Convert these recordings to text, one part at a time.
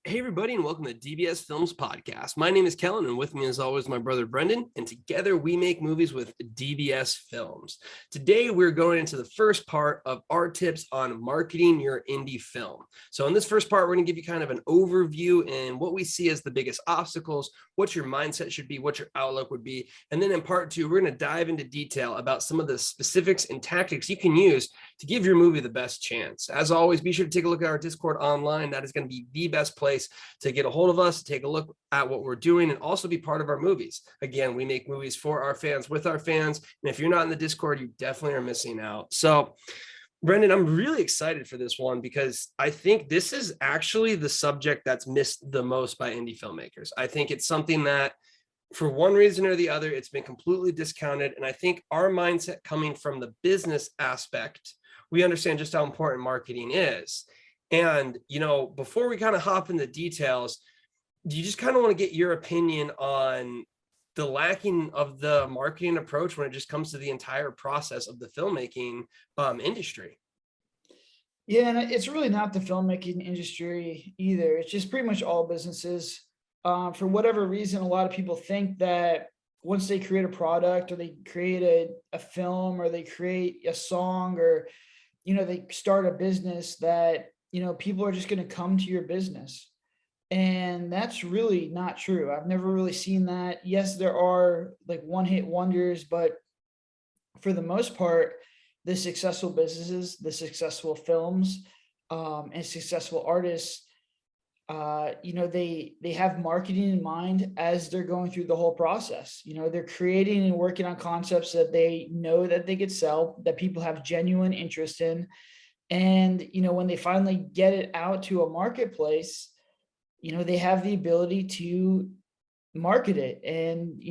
Hey, everybody, and welcome to DBS Films Podcast. My name is Kellen, and with me, as always, my brother Brendan, and together we make movies with DBS Films. Today, we're going into the first part of our tips on marketing your indie film. So, in this first part, we're going to give you kind of an overview and what we see as the biggest obstacles, what your mindset should be, what your outlook would be. And then in part two, we're going to dive into detail about some of the specifics and tactics you can use to give your movie the best chance. As always, be sure to take a look at our Discord online. That is going to be the best place to get a hold of us, take a look at what we're doing, and also be part of our movies. Again, we make movies for our fans, with our fans. And if you're not in the Discord, you definitely are missing out. So, Brendan, I'm really excited for this one because I think this is actually the subject that's missed the most by indie filmmakers. I think it's something that, for one reason or the other, it's been completely discounted. And I think our mindset coming from the business aspect, we understand just how important marketing is. And, before we kind of hop in the details, do you just kind of want to get your opinion on the lacking of the marketing approach when it just comes to the entire process of the filmmaking industry? Yeah, and it's really not the filmmaking industry either. It's just pretty much all businesses. For whatever reason, a lot of people think that once they create a product or they create a film or they create a song or, they start a business that, people are just going to come to your business. And that's really not true. I've never really seen that. Yes, there are like one-hit wonders, but for the most part, the successful businesses, the successful films, and successful artists, they have marketing in mind as they're going through the whole process. They're creating and working on concepts that they know that they could sell, that people have genuine interest in. And, when they finally get it out to a marketplace, they have the ability to market it and,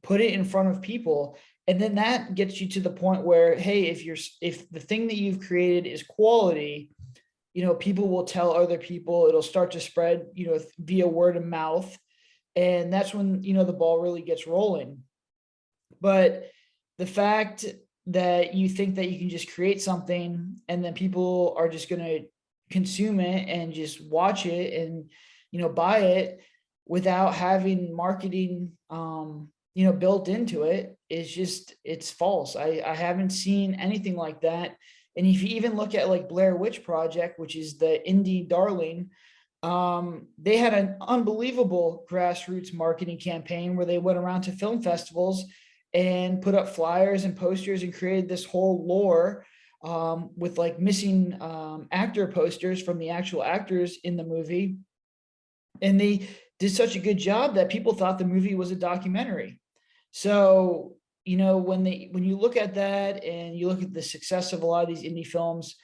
put it in front of people. And then that gets you to the point where, hey, if the thing that you've created is quality, people will tell other people, it'll start to spread, via word of mouth. And that's when, the ball really gets rolling. But the fact that you think that you can just create something and then people are just going to consume it and just watch it and, buy it without having marketing, built into it is just, it's false. I haven't seen anything like that. And if you even look at like Blair Witch Project, which is the indie darling, they had an unbelievable grassroots marketing campaign where they went around to film festivals and put up flyers and posters and created this whole lore, with like missing actor posters from the actual actors in the movie. And they did such a good job that people thought the movie was a documentary. So, when you look at that and you look at the success of a lot of these indie films,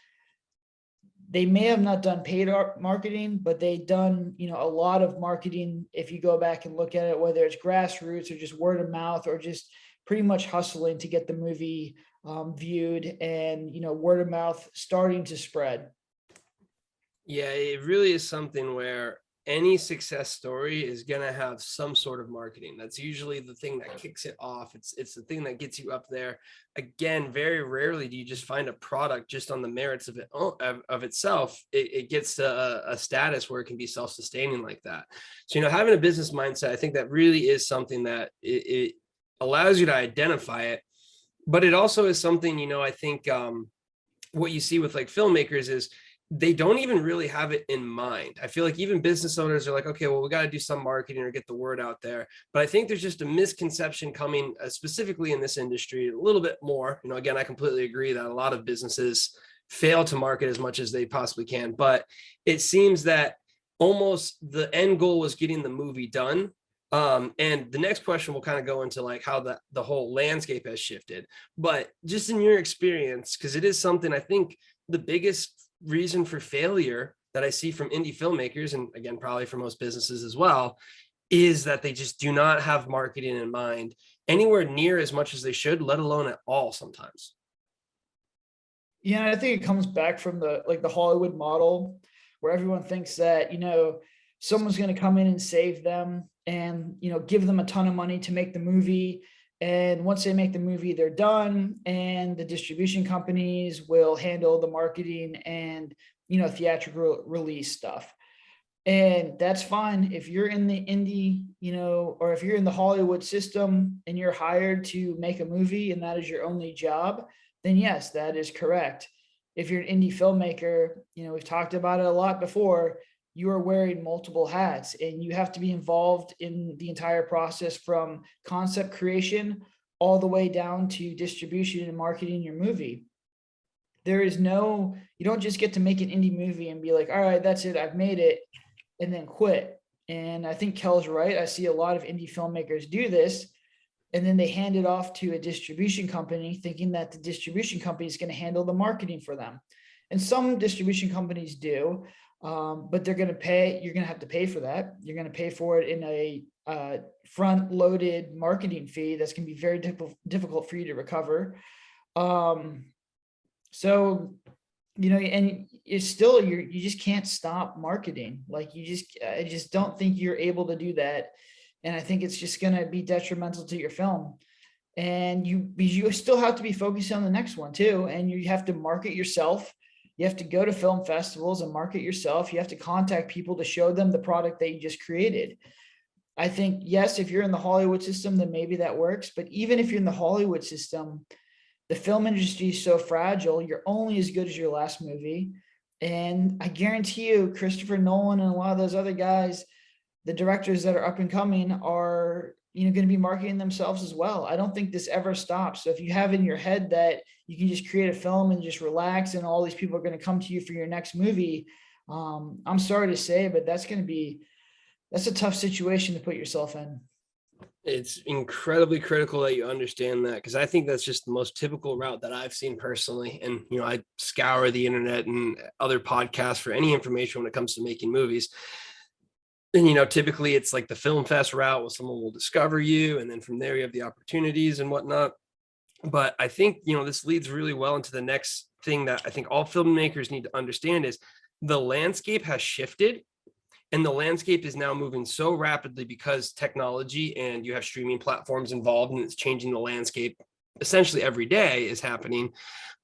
they may have not done paid marketing, but they've done, a lot of marketing. If you go back and look at it, whether it's grassroots or just word of mouth or just pretty much hustling to get the movie viewed and, word of mouth starting to spread. Yeah, it really is something where any success story is going to have some sort of marketing. That's usually the thing that kicks it off. It's the thing that gets you up there. Again, very rarely do you just find a product just on the merits of it of itself. It gets to a status where it can be self-sustaining like that. So, having a business mindset, I think that really is something that it allows you to identify it, but it also is something, I think what you see with like filmmakers is they don't even really have it in mind. I feel like even business owners are like, okay, well, we got to do some marketing or get the word out there. But I think there's just a misconception coming specifically in this industry a little bit more. Again, I completely agree that a lot of businesses fail to market as much as they possibly can. But it seems that almost the end goal was getting the movie done. And the next question will kind of go into like how the whole landscape has shifted. But just in your experience, because it is something I think the biggest reason for failure that I see from indie filmmakers, and again, probably for most businesses as well, is that they just do not have marketing in mind anywhere near as much as they should, let alone at all sometimes. Yeah, I think it comes back from the Hollywood model where everyone thinks that, someone's going to come in and save them and, give them a ton of money to make the movie. And once they make the movie, they're done, and the distribution companies will handle the marketing and, theatrical release stuff. And that's fine if you're in the indie, or if you're in the Hollywood system and you're hired to make a movie and that is your only job, then yes, that is correct. If you're an indie filmmaker, we've talked about it a lot before, you are wearing multiple hats and you have to be involved in the entire process from concept creation all the way down to distribution and marketing your movie. You don't just get to make an indie movie and be like, all right, that's it, I've made it, and then quit. And I think Kel's right. I see a lot of indie filmmakers do this, and then they hand it off to a distribution company thinking that the distribution company is going to handle the marketing for them. And some distribution companies do, but you're going to have to pay for that. You're going to pay for it in a front loaded marketing fee that's going to be very difficult for you to recover. So and it's still, you just can't stop marketing. Like I just don't think you're able to do that. And I think it's just going to be detrimental to your film. And you still have to be focused on the next one too. And you have to market yourself. You have to go to film festivals and market yourself. You have to contact people to show them the product that you just created. I think, yes, if you're in the Hollywood system, then maybe that works. But even if you're in the Hollywood system, the film industry is so fragile. You're only as good as your last movie. And I guarantee you, Christopher Nolan and a lot of those other guys, the directors that are up and coming are, going to be marketing themselves as well. I don't think this ever stops. So if you have in your head that you can just create a film and just relax and all these people are going to come to you for your next movie, I'm sorry to say, but that's a tough situation to put yourself in. It's incredibly critical that you understand that, because I think that's just the most typical route that I've seen personally. And, I scour the internet and other podcasts for any information when it comes to making movies. And, typically it's like the film fest route where someone will discover you. And then from there, you have the opportunities and whatnot. But I think, this leads really well into the next thing that I think all filmmakers need to understand is the landscape has shifted. And the landscape is now moving so rapidly because technology and you have streaming platforms involved, and it's changing the landscape essentially every day is happening.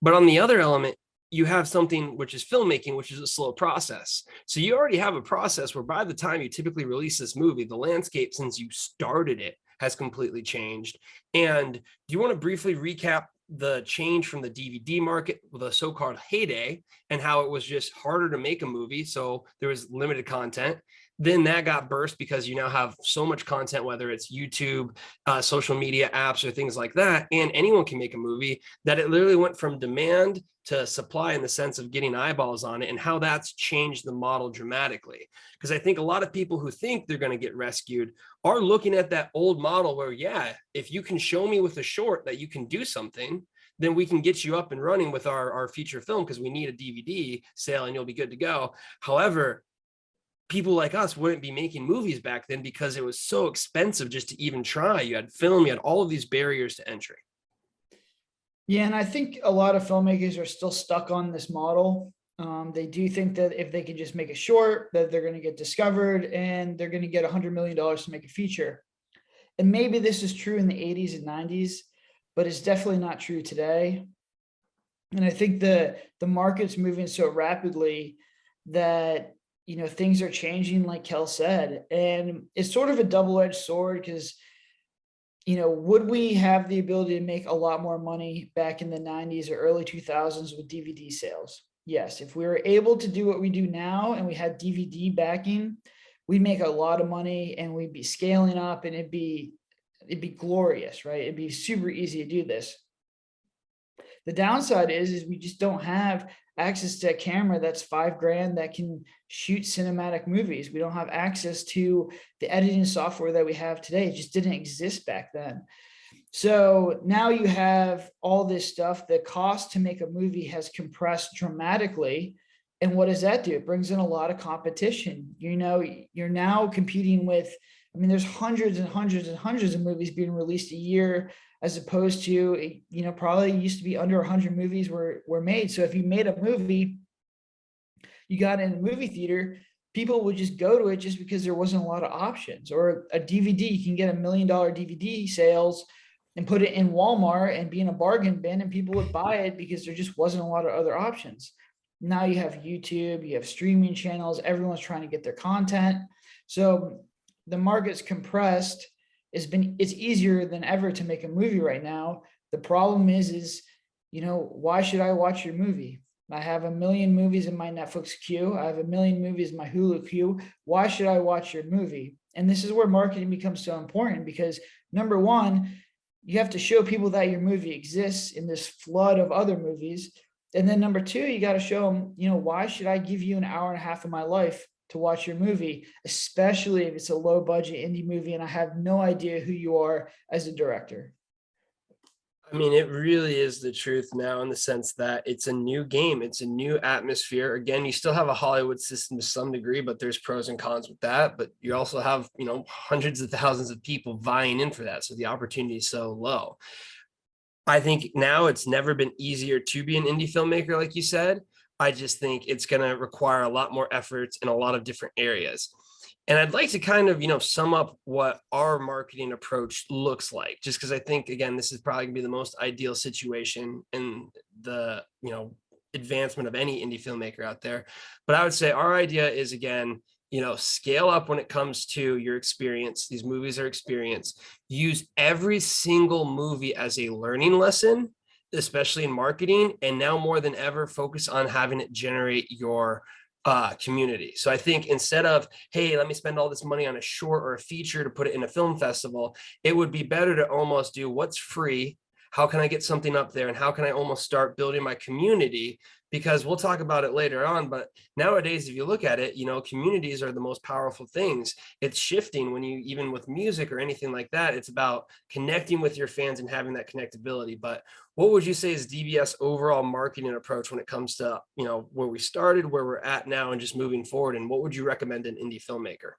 But on the other element, you have something which is filmmaking, which is a slow process. So you already have a process where by the time you typically release this movie, the landscape since you started it has completely changed. And do you want to briefly recap the change from the DVD market, the so-called heyday, and how it was just harder to make a movie, so there was limited content? Then that got burst because you now have so much content, whether it's YouTube, social media apps, or things like that, and anyone can make a movie, that it literally went from demand to supply in the sense of getting eyeballs on it, and how that's changed the model dramatically. Because I think a lot of people who think they're going to get rescued are looking at that old model where, yeah, if you can show me with a short that you can do something, then we can get you up and running with our feature film, because we need a DVD sale and you'll be good to go. However, people like us wouldn't be making movies back then because it was so expensive just to even try. You had film, you had all of these barriers to entry. Yeah, and I think a lot of filmmakers are still stuck on this model. They do think that if they can just make a short, that they're going to get discovered and they're going to get $100 million to make a feature. And maybe this is true in the 80s and 90s, but it's definitely not true today. And I think the market's moving so rapidly that, things are changing, like Kel said. And it's sort of a double-edged sword because, would we have the ability to make a lot more money back in the 90s or early 2000s with DVD sales? Yes. If we were able to do what we do now and we had DVD backing, we'd make a lot of money and we'd be scaling up, and it'd be glorious, right? It'd be super easy to do this. The downside is we just don't have access to a camera that's $5,000 that can shoot cinematic movies. We don't have access to the editing software that we have today. It just didn't exist back then. So now you have all this stuff. The cost to make a movie has compressed dramatically. And what does that do? It brings in a lot of competition. You're now competing with, there's hundreds and hundreds and hundreds of movies being released a year, as opposed to, probably used to be under 100 movies were made. So if you made a movie, you got in a movie theater, people would just go to it just because there wasn't a lot of options. Or a DVD, you can get $1 million DVD sales and put it in Walmart and be in a bargain bin, and people would buy it because there just wasn't a lot of other options. Now you have YouTube, you have streaming channels, everyone's trying to get their content. So the market's compressed. It's easier than ever to make a movie right now. The problem is, why should I watch your movie? I have a million movies in my Netflix queue. I have a million movies in my Hulu queue. Why should I watch your movie? And this is where marketing becomes so important, because number one, you have to show people that your movie exists in this flood of other movies. And then number two, you got to show them, why should I give you an hour and a half of my life to watch your movie, especially if it's a low budget indie movie and I have no idea who you are as a director. I mean, it really is the truth now in the sense that it's a new game. It's a new atmosphere. Again, you still have a Hollywood system to some degree, but there's pros and cons with that. But you also have, hundreds of thousands of people vying in for that. So the opportunity is so low. I think now it's never been easier to be an indie filmmaker, like you said. I just think it's going to require a lot more efforts in a lot of different areas. And I'd like to kind of, sum up what our marketing approach looks like, just because I think, again, this is probably gonna be the most ideal situation in the, advancement of any indie filmmaker out there. But I would say our idea is, again, scale up when it comes to your experience. These movies are experience. Use every single movie as a learning lesson, especially in marketing. And now more than ever, focus on having it generate your community. So I think instead of, hey, let me spend all this money on a short or a feature to put it in a film festival, it would be better to almost do what's free. How can I get something up there? And how can I almost start building my community? Because we'll talk about it later on. But nowadays, if you look at it, communities are the most powerful things. It's shifting when you, even with music or anything like that, it's about connecting with your fans and having that connectability. But what would you say is DBS overall marketing approach when it comes to, where we started, where we're at now, and just moving forward? And what would you recommend an indie filmmaker?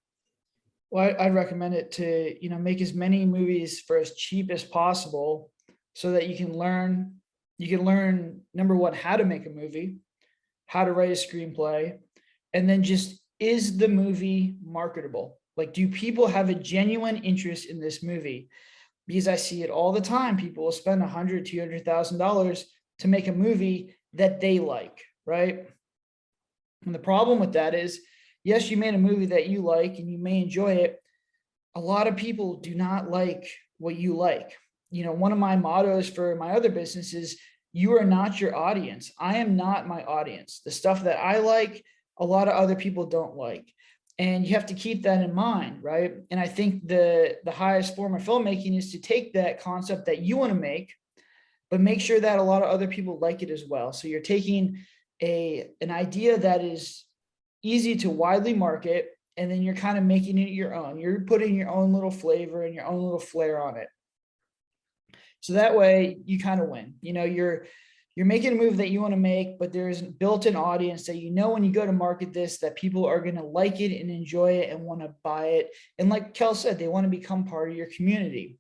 Well, I'd recommend it to, make as many movies for as cheap as possible so that you can learn number one, how to make a movie, how to write a screenplay, and then just, is the movie marketable? Like, do people have a genuine interest in this movie? Because I see it all the time. People will spend $100,000, $200,000 to make a movie that they like, right? And the problem with that is, yes, you made a movie that you like and you may enjoy it. A lot of people do not like what you like. One of my mottos for my other business is, you are not your audience. I am not my audience. The stuff that I like, a lot of other people don't like. And you have to keep that in mind, right? And I think the highest form of filmmaking is to take that concept that you want to make, but make sure that a lot of other people like it as well. So you're taking an idea that is easy to widely market, and then you're kind of making it your own. You're putting your own little flavor and your own little flair on it. So that way you kind of win. You're making a move that you want to make, but there's a built-in audience that, when you go to market this, that people are going to like it and enjoy it and want to buy it. And like Kel said, they want to become part of your community.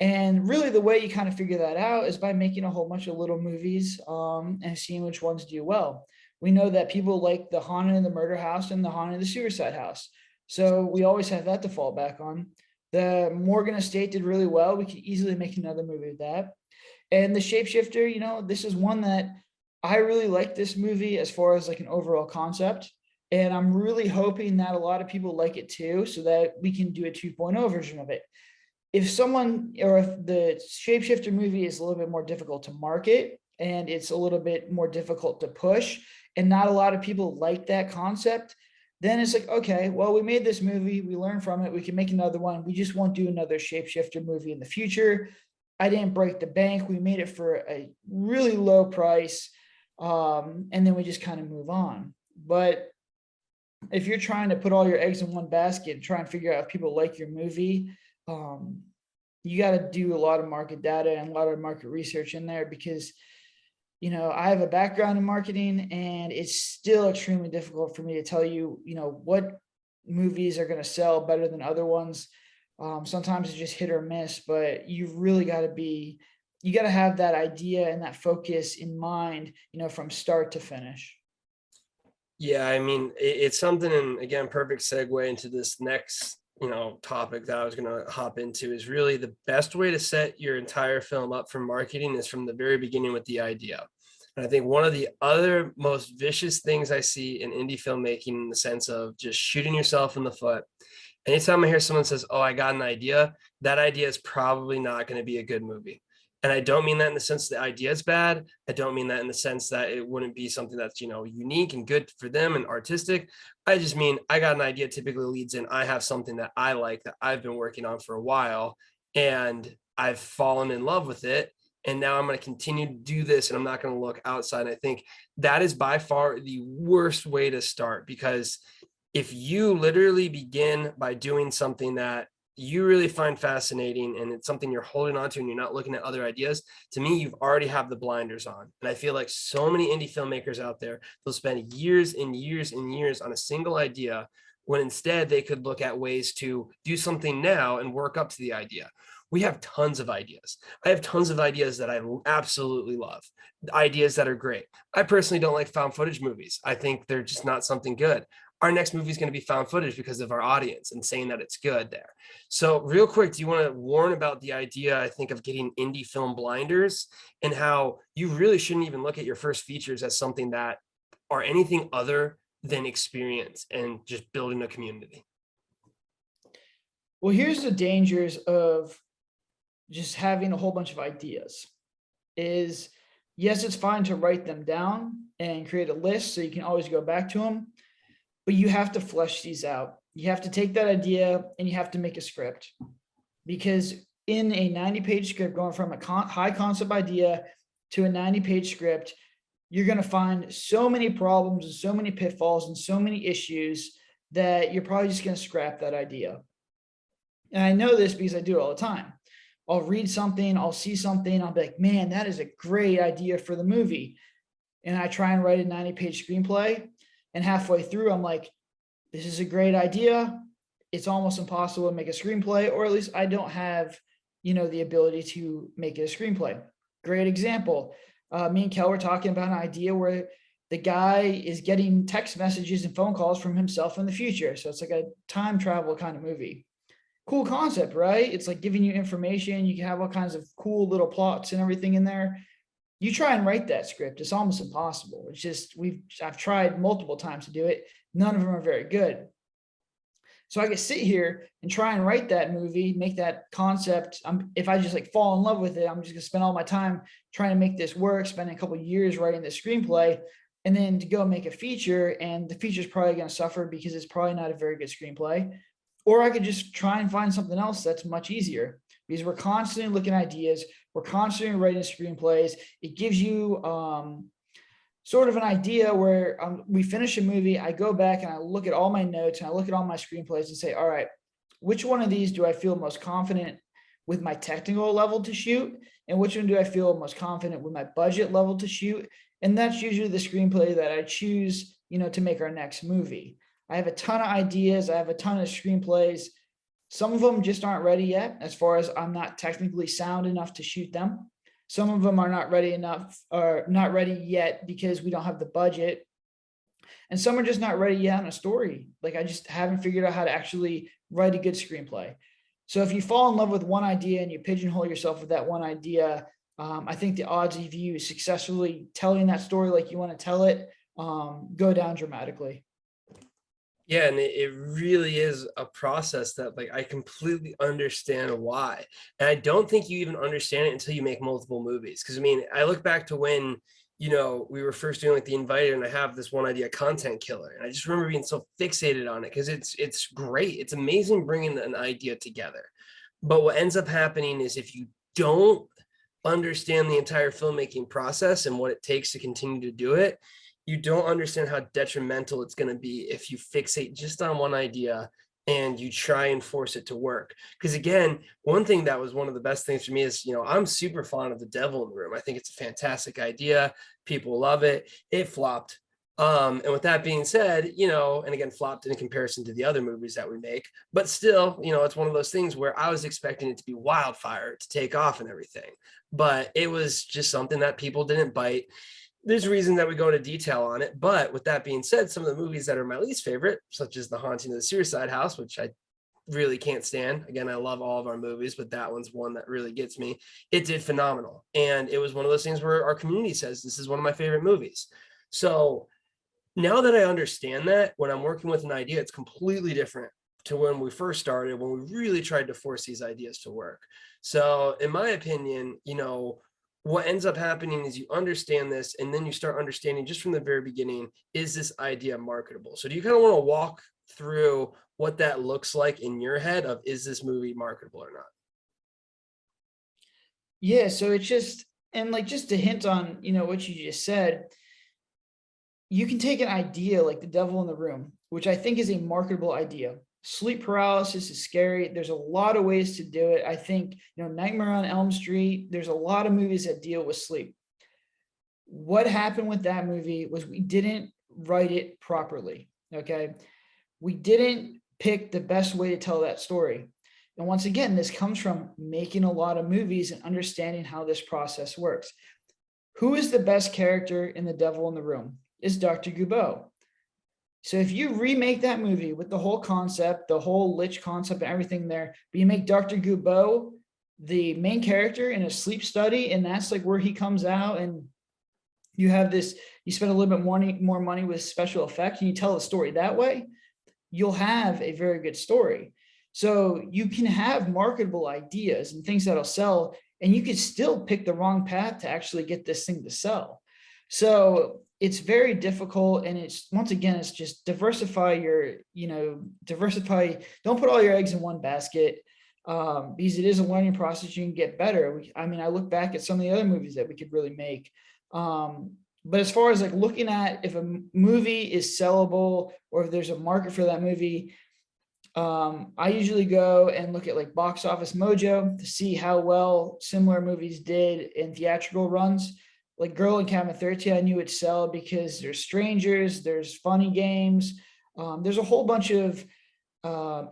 And really the way you kind of figure that out is by making a whole bunch of little movies and seeing which ones do well. We know that people like the Haunted in the Murder House and the Haunted in the Suicide House. So we always have that to fall back on. The Morgan Estate did really well. We could easily make another movie of that. And the Shapeshifter, this is one that I really like this movie as far as like an overall concept. And I'm really hoping that a lot of people like it too, so that we can do a 2.0 version of it. If the Shapeshifter movie is a little bit more difficult to market and it's a little bit more difficult to push, and not a lot of people like that concept, then it's like, okay, well, we made this movie, we learned from it, we can make another one. We just won't do another Shapeshifter movie in the future. I didn't break the bank. We made it for a really low price. And then we just kind of move on. But if you're trying to put all your eggs in one basket and try and figure out if people like your movie, you got to do a lot of market data and a lot of market research in there, because I have a background in marketing, and it's still extremely difficult for me to tell you, what movies are going to sell better than other ones. Sometimes it's just hit or miss, but you've really got to have that idea and that focus in mind, from start to finish. Yeah, I mean, it's something, and again, perfect segue into this next, topic that I was going to hop into, is really the best way to set your entire film up for marketing is from the very beginning with the idea. And I think one of the other most vicious things I see in indie filmmaking, in the sense of just shooting yourself in the foot. Anytime I hear someone says, "Oh, I got an idea," that idea is probably not going to be a good movie. And I don't mean that in the sense the idea is bad. I don't mean that in the sense that it wouldn't be something that's, unique and good for them and artistic. I just mean I got an idea typically leads in, I have something that I like that I've been working on for a while, and I've fallen in love with it. And now I'm going to continue to do this, and I'm not going to look outside. And I think that is by far the worst way to start, because if you literally begin by doing something that you really find fascinating and it's something you're holding on to and you're not looking at other ideas, to me, you've already have the blinders on. And I feel like so many indie filmmakers out there, they'll spend years and years and years on a single idea, when instead they could look at ways to do something now and work up to the idea. We have tons of ideas. I have tons of ideas that I absolutely love, ideas that are great. I personally don't like found footage movies. I think they're just not something good. Our next movie is going to be found footage because of our audience and saying that it's good there. So real quick, do you want to warn about the idea, I think, of getting indie film blinders, and how you really shouldn't even look at your first features as something that are anything other than experience and just building a community? Well, here's the dangers of just having a whole bunch of ideas is, yes, it's fine to write them down and create a list so you can always go back to them, but you have to flesh these out. You have to take that idea and you have to make a script, because in a 90-page script, going from a high concept idea to a 90-page script, you're going to find so many problems and so many pitfalls and so many issues that you're probably just going to scrap that idea. And I know this because I do it all the time. I'll read something, I'll see something, I'll be like, man, that is a great idea for the movie. And I try and write a 90-page screenplay. And halfway through, I'm like, this is a great idea. It's almost impossible to make a screenplay, or at least I don't have, the ability to make it a screenplay. Great example. Me and Kel were talking about an idea where the guy is getting text messages and phone calls from himself in the future. So it's like a time travel kind of movie. Cool concept, right? It's like giving you information. You can have all kinds of cool little plots and everything in there. You try and write that script, it's almost impossible. It's just, I've tried multiple times to do it. None of them are very good. So I could sit here and try and write that movie, make that concept. If I just like fall in love with it, I'm just gonna spend all my time trying to make this work, spending a couple of years writing this screenplay, and then to go make a feature, and the feature is probably gonna suffer because it's probably not a very good screenplay. Or I could just try and find something else that's much easier, because we're constantly looking at ideas. We're constantly writing screenplays. It gives you sort of an idea where we finish a movie. I go back and I look at all my notes and I look at all my screenplays and say, all right, which one of these do I feel most confident with my technical level to shoot? And which one do I feel most confident with my budget level to shoot? And that's usually the screenplay that I choose, to make our next movie. I have a ton of ideas. I have a ton of screenplays. Some of them just aren't ready yet, as far as I'm not technically sound enough to shoot them. Some of them are not ready enough, or not ready yet because we don't have the budget. And some are just not ready yet on a story. Like, I just haven't figured out how to actually write a good screenplay. So if you fall in love with one idea and you pigeonhole yourself with that one idea, I think the odds of you successfully telling that story like you want to tell it go down dramatically. Yeah, and it really is a process that, like, I completely understand why. And I don't think you even understand it until you make multiple movies. Because I mean, I look back to when, we were first doing like The Invited, and I have this one idea, Content Killer. And I just remember being so fixated on it because it's great. It's amazing bringing an idea together. But what ends up happening is, if you don't understand the entire filmmaking process and what it takes to continue to do it, you don't understand how detrimental it's going to be if you fixate just on one idea and you try and force it to work. Because again, one thing that was one of the best things for me is, I'm super fond of The Devil in the Room. I think it's a fantastic idea. People love it. It flopped. And with that being said, and again, flopped in comparison to the other movies that we make, but still, it's one of those things where I was expecting it to be wildfire, to take off and everything, but it was just something that people didn't bite. There's a reason that we go into detail on it. But with that being said, some of the movies that are my least favorite, such as The Haunting of the Suicide House, which I really can't stand. Again, I love all of our movies, but that one's one that really gets me. It did phenomenal. And it was one of those things where our community says this is one of my favorite movies. So now that I understand that, when I'm working with an idea, it's completely different to when we first started, when we really tried to force these ideas to work. So, in my opinion, what ends up happening is you understand this, and then you start understanding just from the very beginning, is this idea marketable? So, do you kind of want to walk through what that looks like in your head of is this movie marketable or not? Yeah, so it's just, and like just to hint on, what you just said, you can take an idea like the devil in the room, which I think is a marketable idea. Sleep paralysis is scary. There's a lot of ways to do it. I think, Nightmare on Elm Street, there's a lot of movies that deal with sleep. What happened with that movie was we didn't write it properly. Okay. We didn't pick the best way to tell that story. And once again, this comes from making a lot of movies and understanding how this process works. Who is the best character in The Devil in the Room? Is Dr. Goubeau. So if you remake that movie with the whole concept, the whole lich concept and everything there, but you make Dr. Goubeau the main character in a sleep study, and that's like where he comes out, and you have this, you spend a little bit more money with special effects, and you tell the story that way, you'll have a very good story. So you can have marketable ideas and things that'll sell, and you could still pick the wrong path to actually get this thing to sell. So it's very difficult. And it's, once again, it's just diversify diversify, don't put all your eggs in one basket, because it is a learning process. You can get better. I look back at some of the other movies that we could really make. But as far as like looking at if a movie is sellable or if there's a market for that movie, I usually go and look at like Box Office Mojo to see how well similar movies did in theatrical runs. Like Girl in Cabin 13, I knew it'd sell because there's strangers, there's funny games, there's a whole bunch of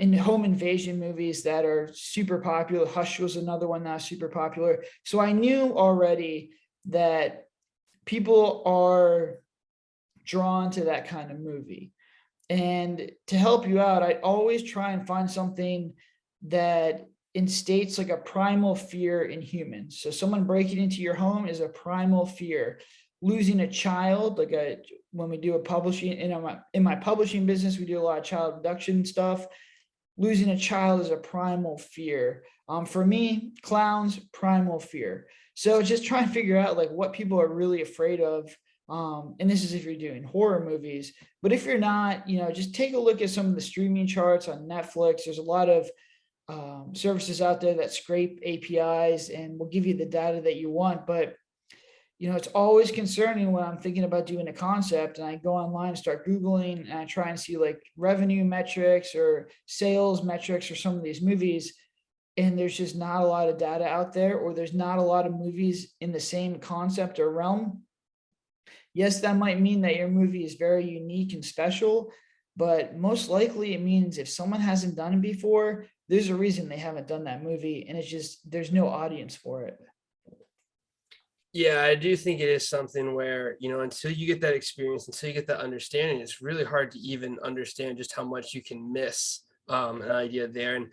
in home invasion movies that are super popular. Hush was another one that's super popular. So I knew already that people are drawn to that kind of movie. And to help you out, I always try and find something that instates like a primal fear in humans. So someone breaking into your home is a primal fear. Losing a child, when we do a publishing, in my publishing business, we do a lot of child abduction stuff. Losing a child is a primal fear. For me, clowns, primal fear. So just try and figure out like what people are really afraid of. And this is if you're doing horror movies, but if you're not, just take a look at some of the streaming charts on Netflix. There's a lot of services out there that scrape APIs and will give you the data that you want. But, it's always concerning when I'm thinking about doing a concept and I go online and start Googling and I try and see like revenue metrics or sales metrics for some of these movies. And there's just not a lot of data out there, or there's not a lot of movies in the same concept or realm. Yes, that might mean that your movie is very unique and special, but most likely it means if someone hasn't done it before, there's a reason they haven't done that movie, and it's just, there's no audience for it. Yeah, I do think it is something where, until you get that experience, until you get that understanding, it's really hard to even understand just how much you can miss an idea there. And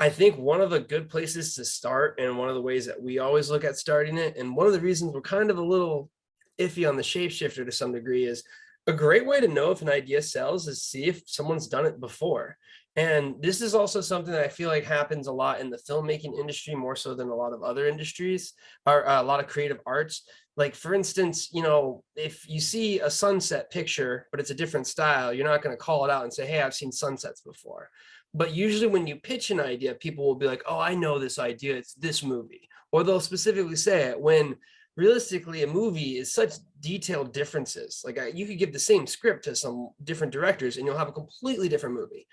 I think one of the good places to start, and one of the ways that we always look at starting it, and one of the reasons we're kind of a little iffy on the shapeshifter to some degree, is a great way to know if an idea sells is see if someone's done it before. And this is also something that I feel like happens a lot in the filmmaking industry, more so than a lot of other industries, or a lot of creative arts. Like, for instance, if you see a sunset picture, but it's a different style, you're not going to call it out and say, hey, I've seen sunsets before. But usually when you pitch an idea, people will be like, oh, I know this idea. It's this movie. Or they'll specifically say it, when realistically a movie is such detailed differences. Like you could give the same script to some different directors and you'll have a completely different movie.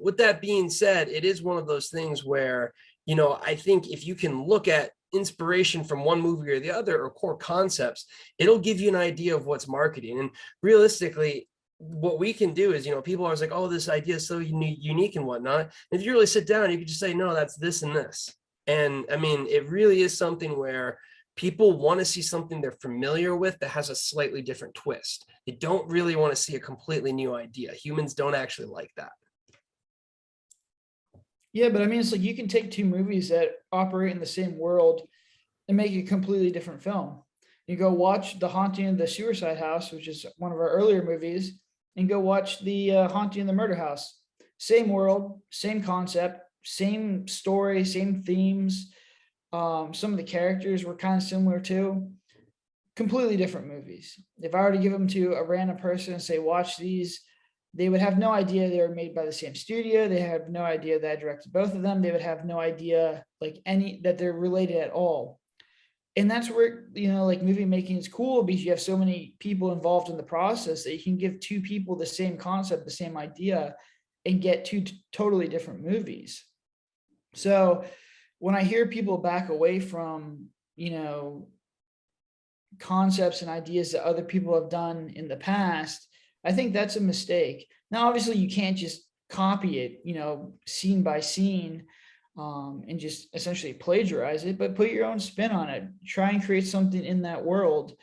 With that being said, it is one of those things where, I think if you can look at inspiration from one movie or the other, or core concepts, it'll give you an idea of what's marketing. And realistically, what we can do is, people are always like, oh, this idea is so unique and whatnot. And if you really sit down, you could just say, no, that's this and this. And I mean, it really is something where people want to see something they're familiar with that has a slightly different twist. They don't really want to see a completely new idea. Humans don't actually like that. Yeah, but I mean, it's like you can take two movies that operate in the same world and make a completely different film. You go watch The Haunting of the Suicide House, which is one of our earlier movies, and go watch the Haunting of the Murder House. Same world, same concept, same story, same themes. Some of the characters were kind of similar too. Completely different movies. If I were to give them to a random person and say, watch these, they would have no idea they were made by the same studio. They have no idea that I directed both of them. They would have no idea like any that they're related at all. And that's where, like movie making is cool because you have so many people involved in the process that you can give two people the same concept, the same idea, and get two totally different movies. So when I hear people back away from, concepts and ideas that other people have done in the past, I think that's a mistake. Now, obviously, you can't just copy it, scene by scene, and just essentially plagiarize it, but put your own spin on it. Try and create something in that world.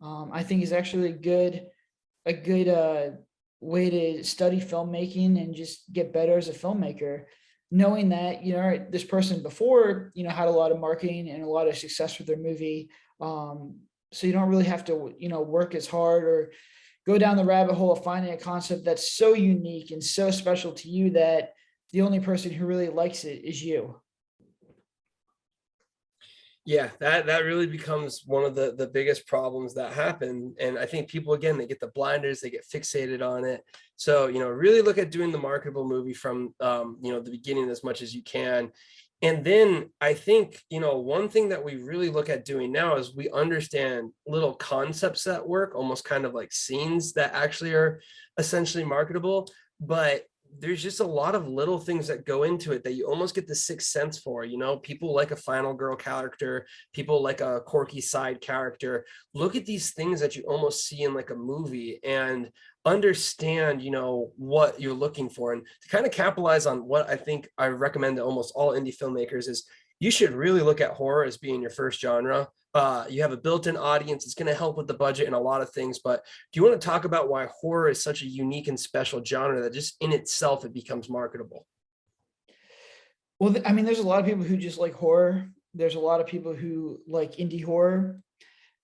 I think is actually a good way to study filmmaking and just get better as a filmmaker. Knowing that this person before had a lot of marketing and a lot of success with their movie. So you don't really have to work as hard or go down the rabbit hole of finding a concept that's so unique and so special to you that the only person who really likes it is you. Yeah, that really becomes one of the biggest problems that happen. And I think people, again, they get the blinders, they get fixated on it. So, really look at doing the marketable movie from the beginning as much as you can. And then I think, one thing that we really look at doing now is we understand little concepts that work, almost kind of like scenes that actually are essentially marketable. But there's just a lot of little things that go into it that you almost get the sixth sense for. People like a final girl character, people like a quirky side character. Look at these things that you almost see in like a movie and understand what you're looking for. And to kind of capitalize on what I think I recommend to almost all indie filmmakers is you should really look at horror as being your first genre. You have a built-in audience. It's going to help with the budget and a lot of things. But do you want to talk about why horror is such a unique and special genre that just in itself it becomes marketable? Well, I mean, there's a lot of people who just like horror. There's a lot of people who like indie horror.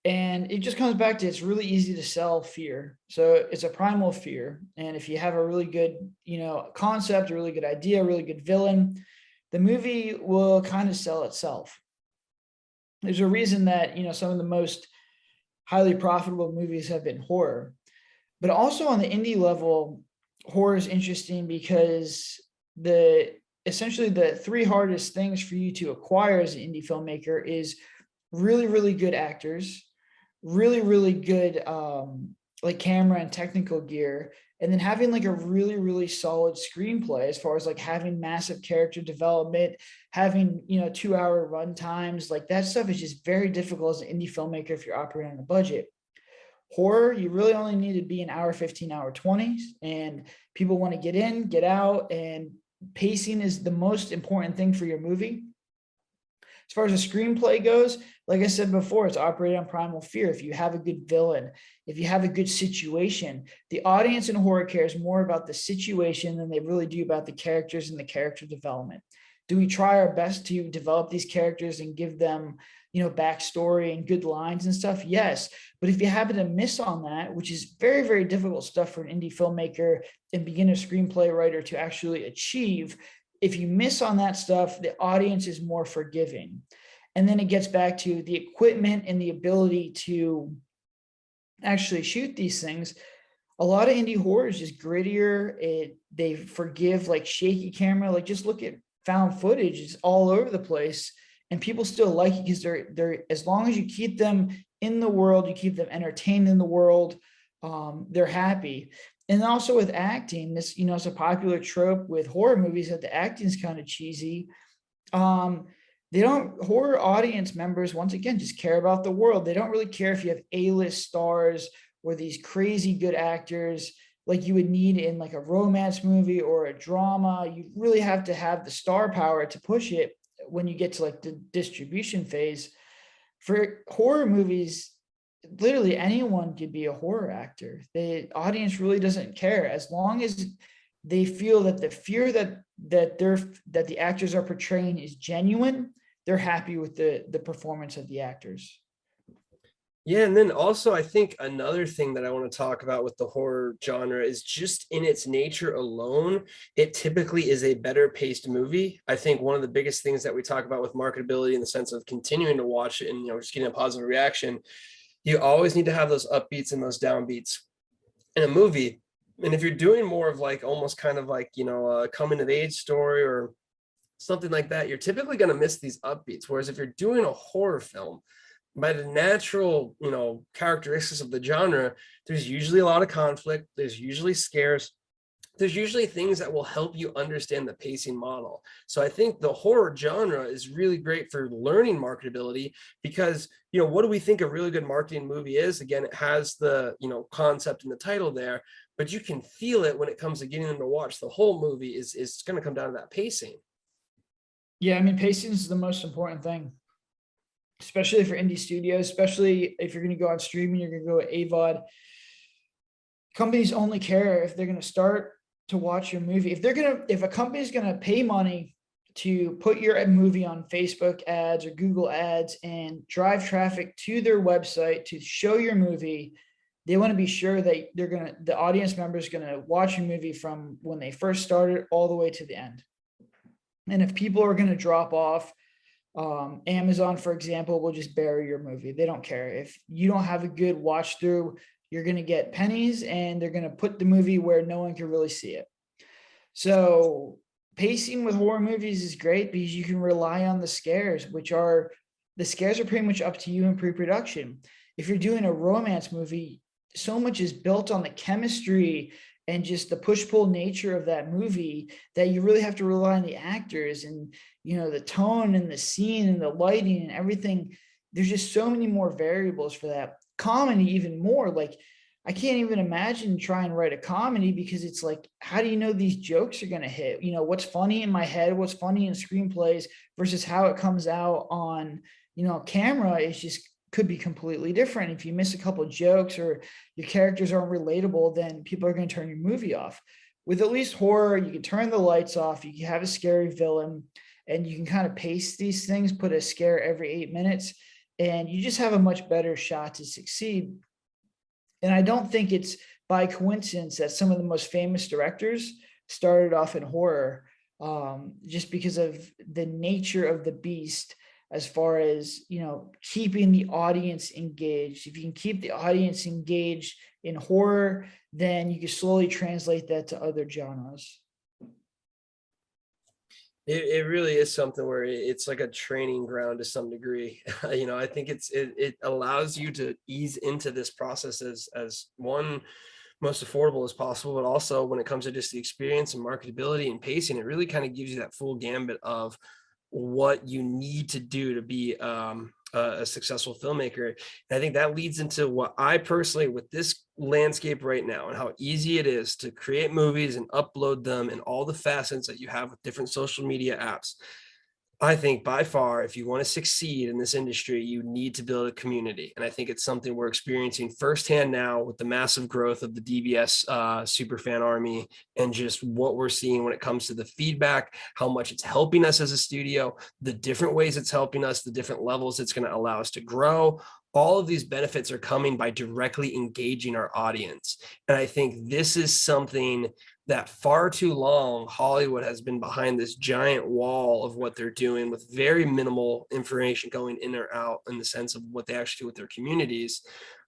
And it just comes back to it's really easy to sell fear. So it's a primal fear. And if you have a really good, concept, a really good idea, a really good villain, the movie will kind of sell itself. There's a reason that, some of the most highly profitable movies have been horror. But also on the indie level, horror is interesting because essentially the three hardest things for you to acquire as an indie filmmaker is really, really good actors, really, really good like camera and technical gear, and then having like a really, really solid screenplay as far as like having massive character development, having 2-hour run times. Like that stuff is just very difficult as an indie filmmaker if you're operating on a budget. Horror, you really only need to be an hour 15, hour 20s, and people want to get in, get out, and pacing is the most important thing for your movie. As far as a screenplay goes, like I said before, it's operated on primal fear. If you have a good villain, if you have a good situation, the audience in horror cares more about the situation than they really do about the characters and the character development. Do we try our best to develop these characters and give them, backstory and good lines and stuff? Yes. But if you happen to miss on that, which is very, very difficult stuff for an indie filmmaker and beginner screenplay writer to actually achieve, if you miss on that stuff, the audience is more forgiving. And then it gets back to the equipment and the ability to actually shoot these things. A lot of indie horror is just grittier. They forgive like shaky camera. Like just look at found footage; it's all over the place, and people still like it because they're as long as you keep them in the world, you keep them entertained in the world, they're happy. And also with acting, this it's a popular trope with horror movies that the acting is kind of cheesy. Um, they don't horror audience members once again just care about the world. They don't really care if you have A-list stars or these crazy good actors like you would need in like a romance movie or a drama. You really have to have the star power to push it when you get to like the distribution phase. For horror movies, literally anyone could be a horror actor. The audience really doesn't care as long as they feel that the fear that the actors are portraying is genuine, they're happy with the performance of the actors. Yeah, and then also I think another thing that I want to talk about with the horror genre is just in its nature alone, it typically is a better paced movie. I think one of the biggest things that we talk about with marketability in the sense of continuing to watch it and just getting a positive reaction, you always need to have those upbeats and those downbeats in a movie. And if you're doing more of like almost kind of like, a coming of age story or something like that, you're typically going to miss these upbeats. Whereas if you're doing a horror film, by the natural, characteristics of the genre, there's usually a lot of conflict. There's usually scares. There's usually things that will help you understand the pacing model. So I think the horror genre is really great for learning marketability because, what do we think a really good marketing movie is? Again, it has the, concept in the title there, but you can feel it when it comes to getting them to watch the whole movie is going to come down to that pacing. Yeah, I mean, pacing is the most important thing, especially for indie studios, especially if you're going to go on streaming, you're going to go AVOD. Companies only care if they're going to start to watch your movie. If a company is going to pay money to put your movie on Facebook ads or Google ads and drive traffic to their website to show your movie, they want to be sure that the audience member is going to watch your movie from when they first started all the way to the end. And if people are going to drop off, Amazon, for example, will just bury your movie. They don't care. If you don't have a good watch through, you're going to get pennies and they're going to put the movie where no one can really see it. So pacing with horror movies is great because you can rely on the scares, the scares are pretty much up to you in pre-production. If you're doing a romance movie, so much is built on the chemistry and just the push-pull nature of that movie that you really have to rely on the actors and, the tone and the scene and the lighting and everything. There's just so many more variables for that. Comedy, even more. Like, I can't even imagine trying to write a comedy because it's like, how do you know these jokes are going to hit? What's funny in my head, what's funny in screenplays versus how it comes out on, camera is just could be completely different. If you miss a couple of jokes or your characters aren't relatable, then people are going to turn your movie off. With at least horror, you can turn the lights off, you can have a scary villain, and you can kind of pace these things, put a scare every 8 minutes, and you just have a much better shot to succeed. And I don't think it's by coincidence that some of the most famous directors started off in horror, just because of the nature of the beast as far as, keeping the audience engaged. If you can keep the audience engaged in horror, then you can slowly translate that to other genres. It really is something where it's like a training ground to some degree. I think it allows you to ease into this process as one most affordable as possible, but also when it comes to just the experience and marketability and pacing, it really kind of gives you that full gambit of what you need to do to be a successful filmmaker. And I think that leads into what I personally, with this landscape right now and how easy it is to create movies and upload them and all the facets that you have with different social media apps. I think by far, if you want to succeed in this industry, you need to build a community. And I think it's something we're experiencing firsthand now with the massive growth of the DBS superfan army and just what we're seeing when it comes to the feedback, how much it's helping us as a studio, the different ways it's helping us, the different levels it's going to allow us to grow. All of these benefits are coming by directly engaging our audience. And I think this is something that far too long Hollywood has been behind this giant wall of what they're doing with very minimal information going in or out in the sense of what they actually do with their communities.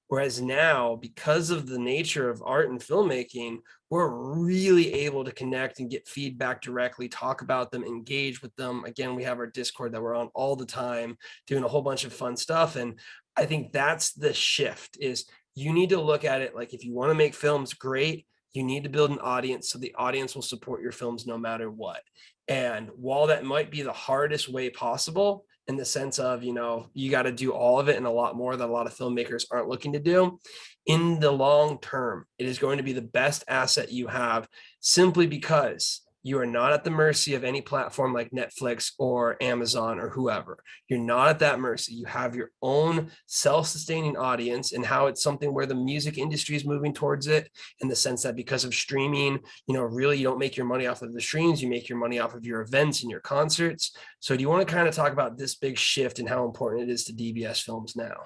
Whereas now, because of the nature of art and filmmaking, we're really able to connect and get feedback directly, talk about them, engage with them. Again, we have our Discord that we're on all the time, doing a whole bunch of fun stuff. And I think that's the shift is you need to look at it like if you want to make films, great. You need to build an audience so the audience will support your films no matter what. And while that might be the hardest way possible in the sense of, you got to do all of it and a lot more that a lot of filmmakers aren't looking to do, in the long term, it is going to be the best asset you have simply because You are not at the mercy of any platform like Netflix or Amazon or whoever. You're not at that mercy. You have your own self-sustaining audience, and how it's something where the music industry is moving towards it, in the sense that because of streaming, really you don't make your money off of the streams, you make your money off of your events and your concerts. So do you want to kind of talk about this big shift and how important it is to DBS films now?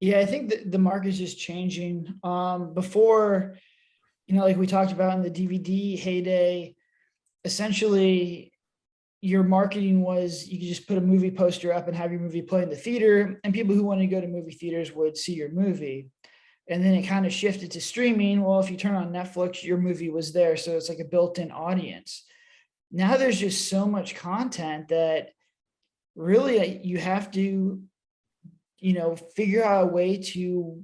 Yeah, I think that the market is just changing. Before, like we talked about in the DVD heyday, essentially your marketing was you could just put a movie poster up and have your movie play in the theater, and people who wanted to go to movie theaters would see your movie. And then it kind of shifted to streaming. Well, if you turn on Netflix, your movie was there. So it's like a built-in audience. Now there's just so much content that really you have to, figure out a way to,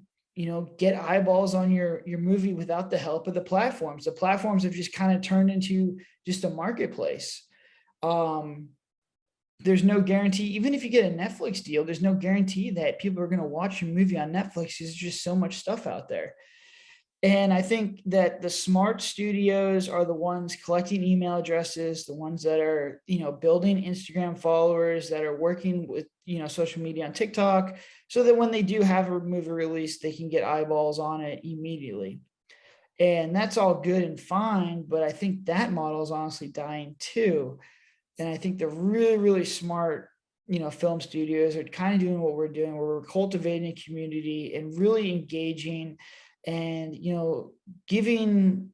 get eyeballs on your movie without the help of the platforms. The platforms have just kind of turned into just a marketplace. Um, there's no guarantee, even if you get a Netflix deal, there's no guarantee that people are going to watch your movie on Netflix. There's just so much stuff out there. And I think that the smart studios are the ones collecting email addresses, the ones that are, building Instagram followers, that are working with, social media on TikTok, so that when they do have a movie release, they can get eyeballs on it immediately. And that's all good and fine, but I think that model is honestly dying too. And I think the really, really smart, film studios are kind of doing what we're doing, where we're cultivating a community and really engaging and, giving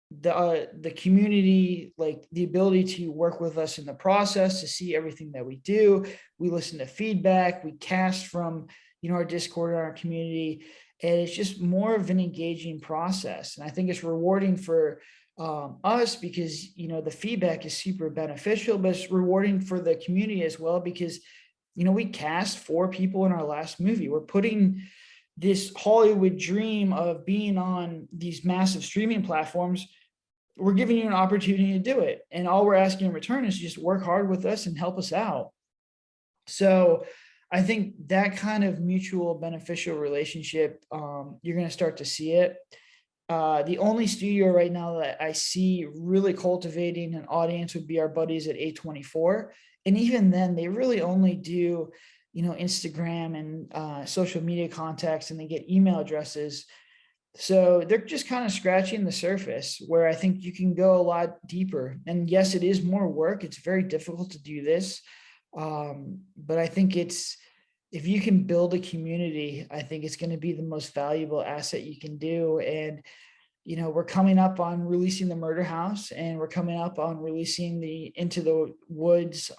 the community like the ability to work with us in the process, to see everything that we do. We listen to feedback, we cast from, our Discord and our community, and it's just more of an engaging process. And I think it's rewarding for us because, the feedback is super beneficial, but it's rewarding for the community as well, because, we cast 4 people in our last movie. We're putting this Hollywood dream of being on these massive streaming platforms. We're giving you an opportunity to do it. And all we're asking in return is just work hard with us and help us out. So I think that kind of mutual beneficial relationship, you're going to start to see it. The only studio right now that I see really cultivating an audience would be our buddies at A24. And even then, they really only do, Instagram and social media contacts, and they get email addresses. So they're just kind of scratching the surface, where I think you can go a lot deeper. And yes, it is more work. It's very difficult to do this. But I think if you can build a community, I think it's going to be the most valuable asset you can do. And, we're coming up on releasing the Murder House, and we're coming up on releasing the Into the Woods,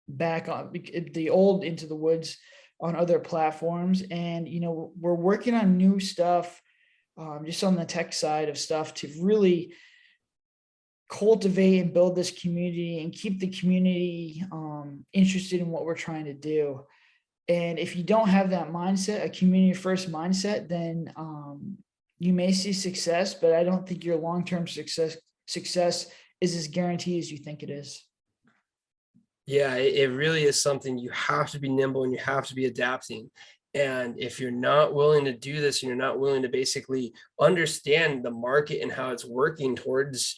back on the old Into the Woods on other platforms. And, we're working on new stuff, just on the tech side of stuff, to really cultivate and build this community and keep the community interested in what we're trying to do. And if you don't have that mindset, a community first mindset, then you may see success, but I don't think your long-term success is as guaranteed as you think it is. Yeah, it really is something you have to be nimble and you have to be adapting. And if you're not willing to do this, and you're not willing to basically understand the market and how it's working towards,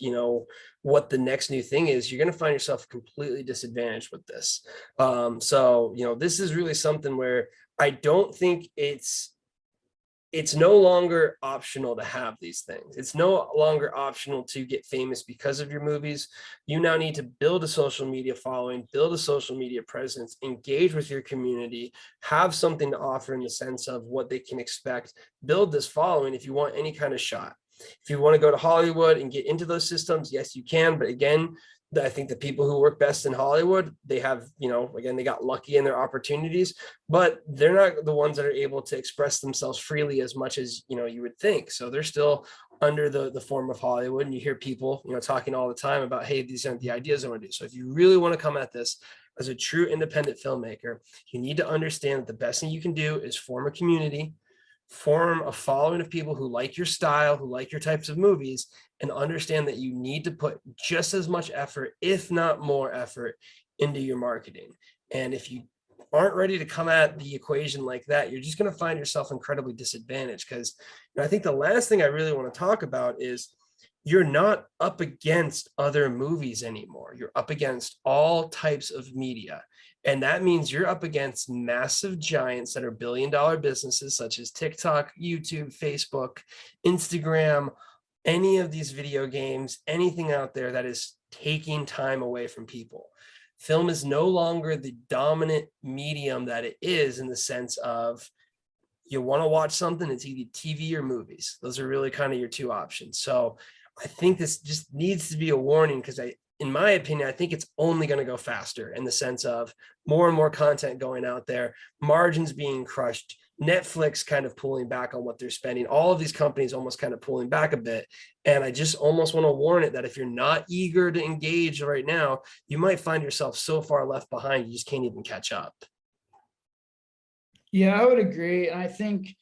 what the next new thing is, you're going to find yourself completely disadvantaged with this. So, this is really something where I don't think it's no longer optional to have these things. It's no longer optional to get famous because of your movies. You now need to build a social media following, build a social media presence, engage with your community, have something to offer in the sense of what they can expect, build this following if you want any kind of shot. If you want to go to Hollywood and get into those systems, yes, you can. But again, I think the people who work best in Hollywood, they have, again, they got lucky in their opportunities, but they're not the ones that are able to express themselves freely as much as, you would think. So they're still under the form of Hollywood. And you hear people, talking all the time about, hey, these aren't the ideas I want to do. So if you really want to come at this as a true independent filmmaker, you need to understand that the best thing you can do is form a community, form a following of people who like your style, who like your types of movies, and understand that you need to put just as much effort, if not more effort, into your marketing. And if you aren't ready to come at the equation like that, you're just going to find yourself incredibly disadvantaged. Because I think the last thing I really want to talk about is you're not up against other movies anymore. You're up against all types of media. And that means you're up against massive giants that are billion-dollar businesses such as TikTok, YouTube, Facebook, Instagram, any of these video games, anything out there that is taking time away from people. Film is no longer the dominant medium that it is, in the sense of, you want to watch something, it's either TV or movies. Those are really kind of your two options. So I think this just needs to be a warning, because in my opinion, I think it's only going to go faster, in the sense of more and more content going out there, margins being crushed, Netflix kind of pulling back on what they're spending, all of these companies almost kind of pulling back a bit. And I just almost want to warn it that if you're not eager to engage right now, you might find yourself so far left behind, you just can't even catch up. Yeah, I would agree. And I think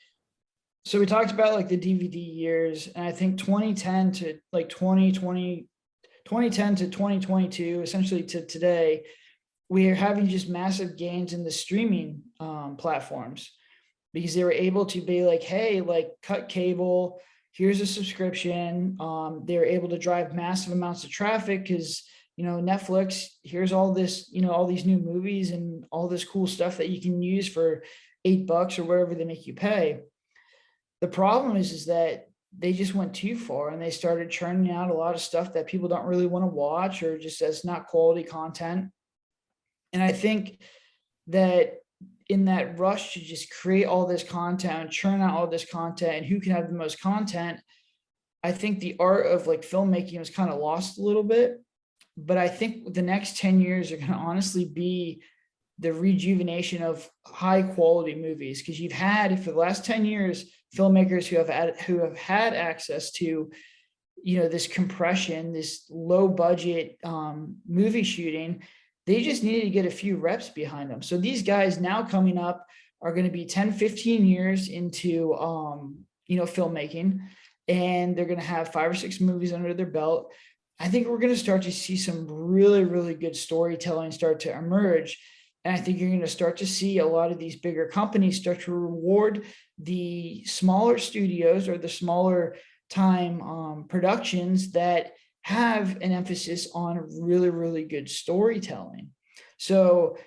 so. We talked about like the DVD years, and I think 2010 to like 2020, 2010 to 2022, essentially to today, we are having just massive gains in the streaming platforms, because they were able to be like, hey, like cut cable, here's a subscription. They're able to drive massive amounts of traffic because, Netflix, here's all this, all these new movies and all this cool stuff that you can use for $8 or whatever they make you pay. The problem is that they just went too far and they started churning out a lot of stuff that people don't really want to watch, or just as not quality content. And I think that in that rush to just create all this content, churn out all this content, and who can have the most content, I think the art of like filmmaking was kind of lost a little bit. But I think the next 10 years are going to honestly be the rejuvenation of high quality movies, because you've had for the last 10 years filmmakers who have had access to this compression, this low budget movie shooting. They just needed to get a few reps behind them. So these guys now coming up are going to be 10-15 years into filmmaking, and they're going to have 5 or 6 movies under their belt. I think we're going to start to see some really, really good storytelling start to emerge. And I think you're going to start to see a lot of these bigger companies start to reward the smaller studios or the smaller time productions that have an emphasis on really, really good storytelling. So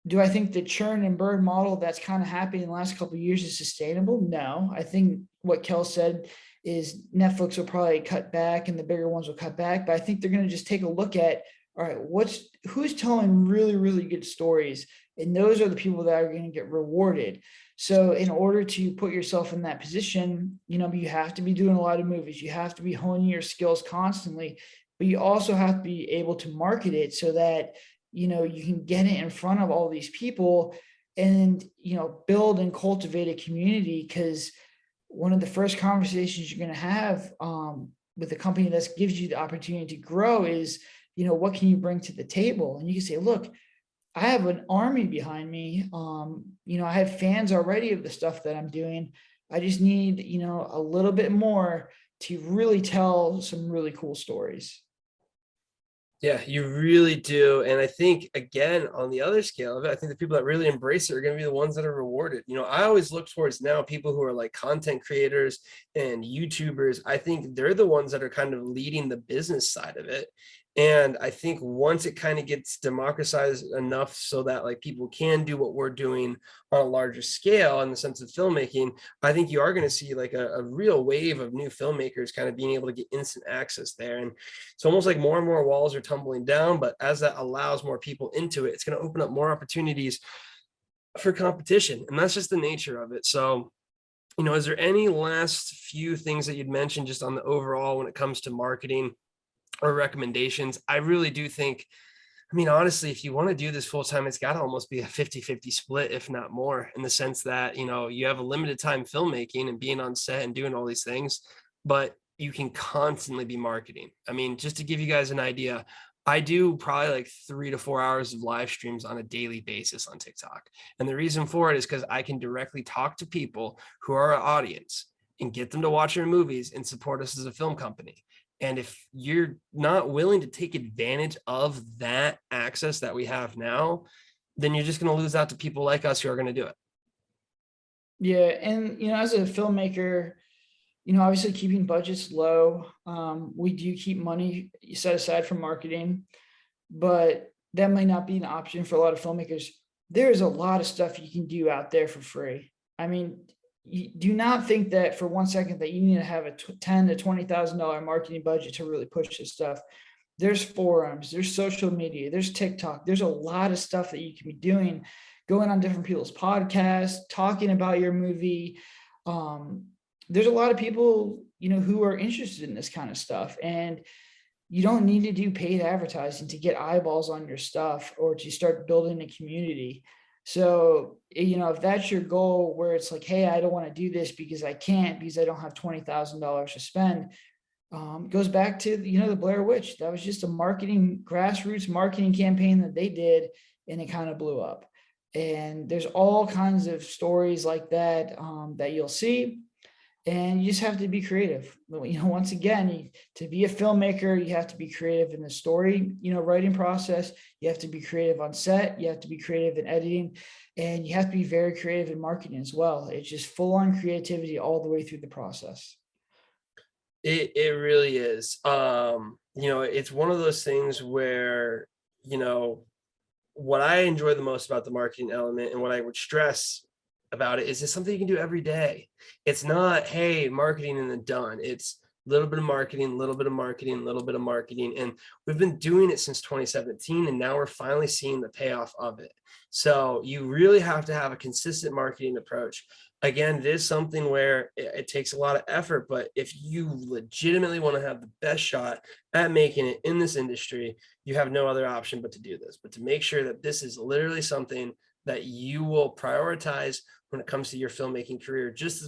do I think the churn and burn model that's kind of happening in the last couple of years is sustainable? No. I think what Kel said is Netflix will probably cut back and the bigger ones will cut back, but I think they're going to just take a look at, all right, who's telling really, really good stories? And those are the people that are going to get rewarded. So in order to put yourself in that position, you have to be doing a lot of movies. You have to be honing your skills constantly, but you also have to be able to market it so that, you can get it in front of all these people and, build and cultivate a community. Because one of the first conversations you're going to have with a company that gives you the opportunity to grow is, what can you bring to the table? And you can say, look, I have an army behind me. I have fans already of the stuff that I'm doing. I just need, a little bit more to really tell some really cool stories. Yeah, you really do. And I think, again, on the other scale of it, I think the people that really embrace it are going to be the ones that are rewarded. I always look towards now people who are like content creators and YouTubers. I think they're the ones that are kind of leading the business side of it. And I think once it kind of gets democratized enough so that like people can do what we're doing on a larger scale in the sense of filmmaking, I think you are going to see like a real wave of new filmmakers kind of being able to get instant access there. And it's almost like more and more walls are tumbling down, but as that allows more people into it, it's going to open up more opportunities for competition. And that's just the nature of it. So, is there any last few things that you'd mention just on the overall when it comes to marketing or recommendations? I really do think, honestly, if you want to do this full time, it's got to almost be a 50-50 split, if not more, in the sense that, you have a limited time filmmaking and being on set and doing all these things, but you can constantly be marketing. Just to give you guys an idea, I do probably like 3 to 4 hours of live streams on a daily basis on TikTok. And the reason for it is because I can directly talk to people who are our audience and get them to watch our movies and support us as a film company. And if you're not willing to take advantage of that access that we have now, then you're just going to lose out to people like us who are going to do it. Yeah. And, as a filmmaker, Obviously keeping budgets low. We do keep money set aside for marketing, but that might not be an option for a lot of filmmakers. There's a lot of stuff you can do out there for free. I mean, you do not think that for 1 second that you need to have a ten to $20,000 marketing budget to really push this stuff. There's forums, there's social media, there's TikTok, there's a lot of stuff that you can be doing, going on different people's podcasts, talking about your movie. Um, there's a lot of people, who are interested in this kind of stuff. And you don't need to do paid advertising to get eyeballs on your stuff or to start building a community. So, if that's your goal where it's like, hey, I don't want to do this because I can't, because I don't have $20,000 to spend, goes back to, the Blair Witch. That was just a grassroots marketing campaign that they did, and it kind of blew up. And there's all kinds of stories like that, that you'll see, and you just have to be creative. Once again, to be a filmmaker, you have to be creative in the story, writing process. You have to be creative on set. You have to be creative in editing, and you have to be very creative in marketing as well. It's just full on creativity all the way through the process. It really is. It's one of those things where, what I enjoy the most about the marketing element and what I would stress about it is it's something you can do every day. It's not, hey, marketing and then done. It's a little bit of marketing, little bit of marketing, little bit of marketing. And we've been doing it since 2017, and now we're finally seeing the payoff of it. So you really have to have a consistent marketing approach. Again, it is something where it takes a lot of effort, but if you legitimately want to have the best shot at making it in this industry, you have no other option but to do this, but to make sure that this is literally something that you will prioritize when it comes to your filmmaking career, just as